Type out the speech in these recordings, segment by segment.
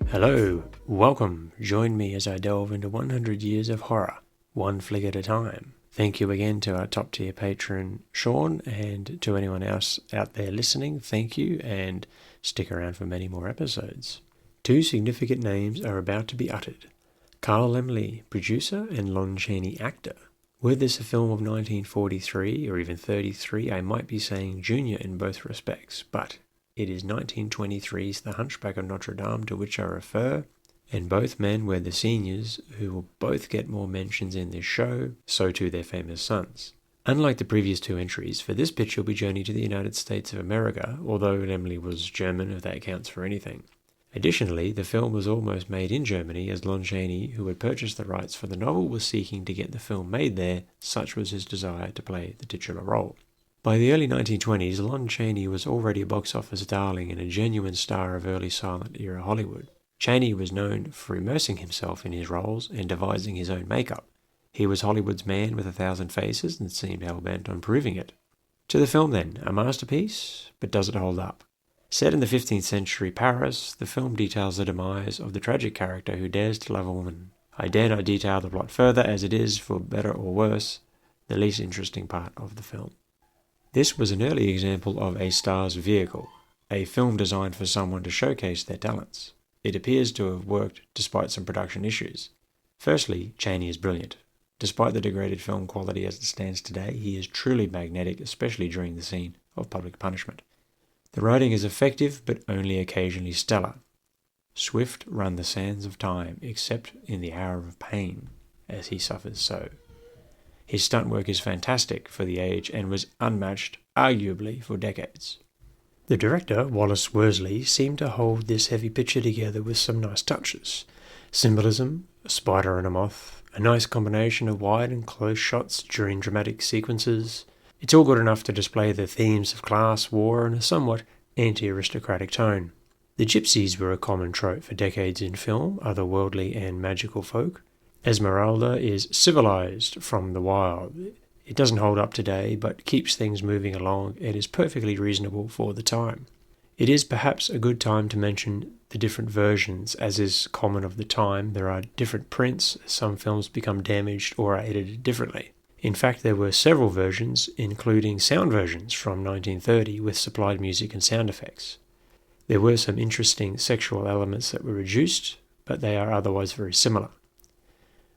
Hello, welcome. Join me as I delve into 100 years of horror, one flick at a time. Thank you again to our top tier patron, Sean, and to anyone else out there listening, thank you, and stick around for many more episodes. Two significant names are about to be uttered. Carl Laemmle, producer, and Lon Chaney, actor. Were this a film of 1943 or even 33, I might be saying junior in both respects, but it is 1923's The Hunchback of Notre Dame to which I refer, and both men were the seniors who will both get more mentions in this show, so too their famous sons. Unlike the previous two entries, for this picture we journey to the United States of America, although Laemmle was German if that counts for anything. Additionally, the film was almost made in Germany as Lon Chaney, who had purchased the rights for the novel, was seeking to get the film made there, such was his desire to play the titular role. By the early 1920s, Lon Chaney was already a box office darling and a genuine star of early silent era Hollywood. Chaney was known for immersing himself in his roles and devising his own makeup. He was Hollywood's man with 1,000 faces and seemed hell-bent on proving it. To the film then, a masterpiece, but does it hold up? Set in the 15th century Paris, the film details the demise of the tragic character who dares to love a woman. I dare not detail the plot further as it is, for better or worse, the least interesting part of the film. This was an early example of a star's vehicle, a film designed for someone to showcase their talents. It appears to have worked despite some production issues. Firstly, Chaney is brilliant. Despite the degraded film quality as it stands today, he is truly magnetic, especially during the scene of public punishment. The writing is effective, but only occasionally stellar. Swift run the sands of time, except in the hour of pain, as he suffers so. His stunt work is fantastic for the age and was unmatched, arguably, for decades. The director, Wallace Worsley, seemed to hold this heavy picture together with some nice touches. Symbolism, a spider and a moth, a nice combination of wide and close shots during dramatic sequences. It's all good enough to display the themes of class, war, and a somewhat anti-aristocratic tone. The gypsies were a common trope for decades in film, otherworldly and magical folk. Esmeralda is civilized from the wild. It doesn't hold up today, but keeps things moving along and is perfectly reasonable for the time. It is perhaps a good time to mention the different versions, as is common of the time. There are different prints, some films become damaged or are edited differently. In fact, there were several versions, including sound versions from 1930 with supplied music and sound effects. There were some interesting sexual elements that were reduced, but they are otherwise very similar.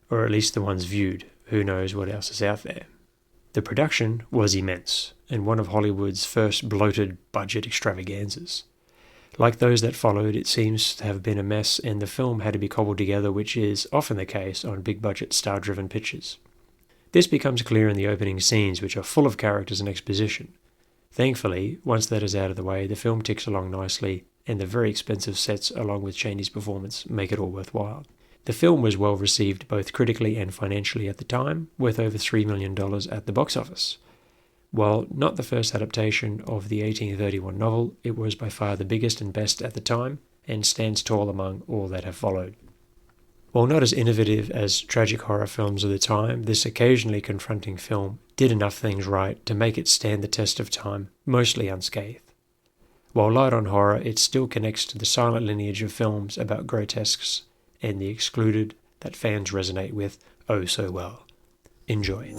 Or at least the ones viewed. Who knows what else is out there. The production was immense, and one of Hollywood's first bloated budget extravaganzas. Like those that followed, it seems to have been a mess, and the film had to be cobbled together, which is often the case on big-budget, star-driven pictures. This becomes clear in the opening scenes, which are full of characters and exposition. Thankfully, once that is out of the way, the film ticks along nicely, and the very expensive sets, along with Chaney's performance, make it all worthwhile. The film was well received both critically and financially at the time, worth over $3 million at the box office. While not the first adaptation of the 1831 novel, it was by far the biggest and best at the time, and stands tall among all that have followed. While not as innovative as tragic horror films of the time, this occasionally confronting film did enough things right to make it stand the test of time, mostly unscathed. While light on horror, it still connects to the silent lineage of films about grotesques and the excluded that fans resonate with oh so well. Enjoy.